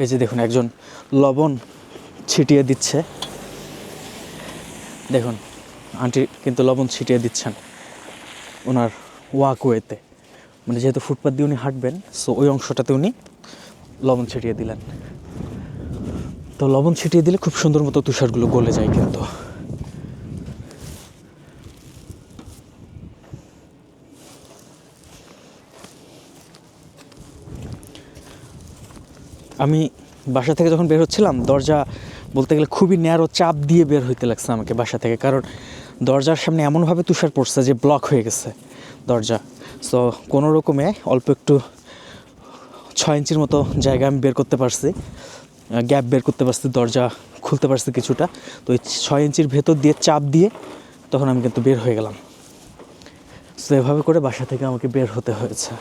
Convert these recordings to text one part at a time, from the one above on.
এই যে দেখুন একজন লবণ ছিটিয়ে দিচ্ছে, দেখুন আন্টি কিন্তু লবণ ছিটিয়ে দিচ্ছেন ওনার ওয়াকওয়েতে, মানে যেহেতু ফুটপাথ দিয়ে উনি হাঁটবেন, সো ওই অংশটাতে উনি লবণ ছিটিয়ে দিলেন। তো লবণ ছিটিয়ে দিলে খুব সুন্দর মতো তুষারগুলো গলে যায়। কিন্তু আমি বাসা থেকে যখন বের হচ্ছিলাম, দরজা বলতে গেলে খুবই ন্যারো, চাপ দিয়ে বের হইতে লাগছে আমাকে বাসা থেকে, কারণ দরজার সামনে এমনভাবে তুষার পড়ছে যে ব্লক হয়ে গেছে দরজা। সো কোনো রকমে অল্প একটু 6 ইঞ্চির মতো জায়গা আমি বের করতে পারছি, গ্যাপ বের করতে পারছি, দরজা খুলতে পারছি কিছুটা। তো এই 6 ইঞ্চির ভেতর দিয়ে চাপ দিয়ে তখন আমি কিন্তু বের হয়ে গেলাম। সো এভাবে করে বাসা থেকে আমাকে বের হতে হয়েছে।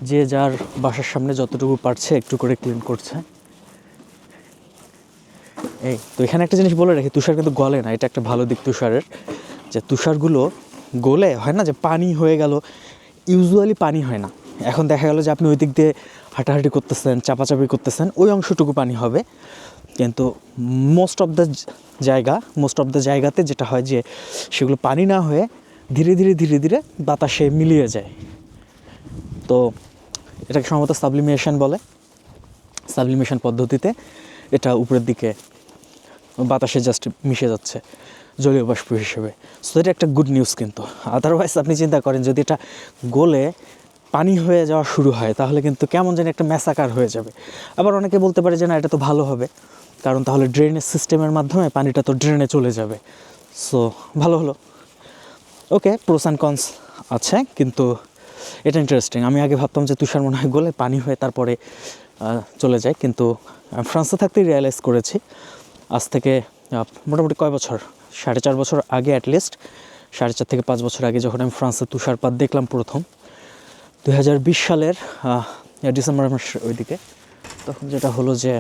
যে যার বাসার সামনে যতটুকু পারছে একটু করে ক্লিন করছে। এই তো এখানে একটা জিনিস বলে রাখি, তুষার কিন্তু গলে না, এটা একটা ভালো দিক তুষারের, যে তুষারগুলো গলে হয় না যে পানি হয়ে গেল, ইউজুয়ালি পানি হয় না। এখন দেখা গেল যে আপনি ওই দিক দিয়ে হাঁটাহাঁটি করতেছেন, চাপাচাপি করতেছেন, ওই অংশটুকু পানি হবে। কিন্তু মোস্ট অফ দ্য জায়গাতে যেটা হয় যে সেগুলো পানি না হয়ে ধীরে ধীরে বাতাসে মিলিয়ে যায়। তো এটাকে সম্ভবত সাবলিমেশন বলে। সাবলিমেশন পদ্ধতিতে এটা উপরের দিকে বাতাসে জাস্ট মিশে যাচ্ছে জলীয় বাষ্প হিসেবে। সো এটা একটা গুড নিউজ। কিন্তু আদারওয়াইজ আপনি চিন্তা করেন যদি এটা গলে পানি হয়ে যাওয়া শুরু হয়, তাহলে কিন্তু কেমন যেন একটা ম্যাসাকার হয়ে যাবে। আবার অনেকে বলতে পারে যে না, এটা তো ভালো হবে, কারণ তাহলে ড্রেনেজ সিস্টেমের মাধ্যমে পানিটা তো ড্রেনে চলে যাবে। সো ভালো হলো। ওকে, প্রোস অ্যান্ড কনস আছে, কিন্তু এটা ইন্টারেস্টিং। আমি আগে ভাবতাম যে তুষার মনে হয় গলে পানি হয়ে তারপরে চলে যায়, কিন্তু ফ্রান্সে থাকতেই রিয়েলাইজ করেছি আজ থেকে মোটামুটি কয় বছর, 4.5 বছর আগে, অ্যাটলিস্ট 4.5 থেকে 5 বছর আগে, যখন আমি ফ্রান্সে তুষারপাত দেখলাম প্রথম 2020 সালের ডিসেম্বর মাসের ওইদিকে, তখন যেটা হলো যে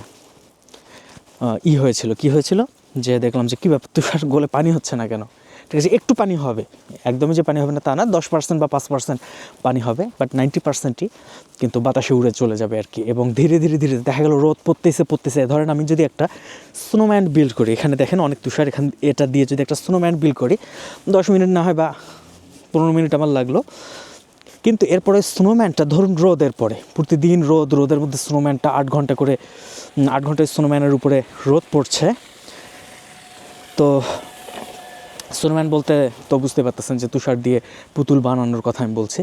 কী হয়েছিল যে দেখলাম যে কী ব্যাপার, তুষার গলে পানি হচ্ছে না কেন? ঠিক আছে, একটু পানি হবে, একদমই যে পানি হবে না তা না, 10% বা 5% পানি হবে, বাট 90%ই কিন্তু বাতাসে উড়ে চলে যাবে আর কি। এবং ধীরে দেখা গেল রোদ পড়তেছে। ধরেন আমি যদি একটা স্নোম্যান বিল্ড করি, এখানে দেখেন অনেক তুষার, এটা দিয়ে যদি একটা স্নোম্যান বিল্ড করি, 10 মিনিট না হয় বা 15 মিনিট আমার লাগলো, কিন্তু এরপরে স্নোম্যানটা ধরুন রোদের পরে প্রতিদিন রোদের মধ্যে স্নোম্যানটা 8 ঘন্টা স্নোম্যানের উপরে রোদ পড়ছে। তো স্নোম্যান বলতে তো বুঝতে পারতেছেন যে তুষার দিয়ে পুতুল বানানোর কথা আমি বলছি।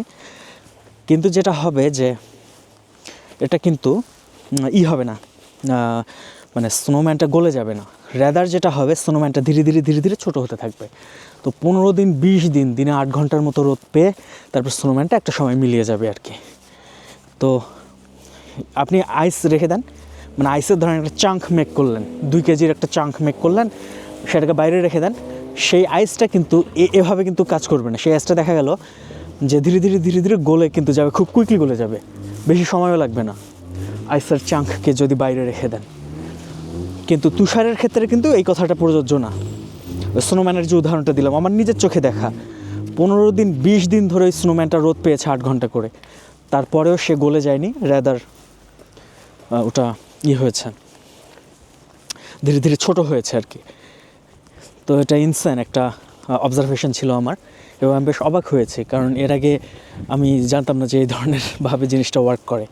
কিন্তু যেটা হবে যে এটা কিন্তু হবে না, মানে স্নোম্যানটা গলে যাবে না, রেদার যেটা হবে স্নোম্যানটা ধীরে ধীরে ছোটো হতে থাকবে। তো 15 দিন 20 দিন দিনে 8 ঘন্টার মতো রোদ পেয়ে তারপর স্নোম্যানটা একটা সময় মিলিয়ে যাবে আর কি। তো আপনি আইস রেখে দেন, মানে আইসের ধরেন একটা চাঙ্ক মেক করলেন, 2 কেজির একটা চাঙ্ক মেক করলেন, সেটাকে বাইরে রেখে দেন। সেই আইসটা কিন্তু এভাবে কিন্তু কাজ করবে না। সেই আইসটা দেখা গেল যে ধীরে ধীরে গলে কিন্তু যাবে, খুব কুইকলি গলে যাবে, বেশি সময়ও লাগবে না আইসের চাঙ্ককে যদি বাইরে রেখে দেন। কিন্তু তুষারের ক্ষেত্রে কিন্তু এই কথাটা প্রযোজ্য না। স্নোম্যানের যে উদাহরণটা দিলাম, আমার নিজের চোখে দেখা, 15 দিন 20 দিন ধরে স্নোম্যানটা রোদ পেয়েছে 8 ঘন্টা করে, তারপরেও সে গলে যায়নি, রেদার ওটা হয়েছে, ধীরে ছোট হয়েছে আর কি। তো এটা ইনসেন একটা অবজারভেশন ছিল আমার, এবং আমি বেশ অবাক হয়েছি, কারণ এর আগে আমি জানতাম না যে এই ধরনের ভাবে জিনিসটা ওয়ার্ক করে।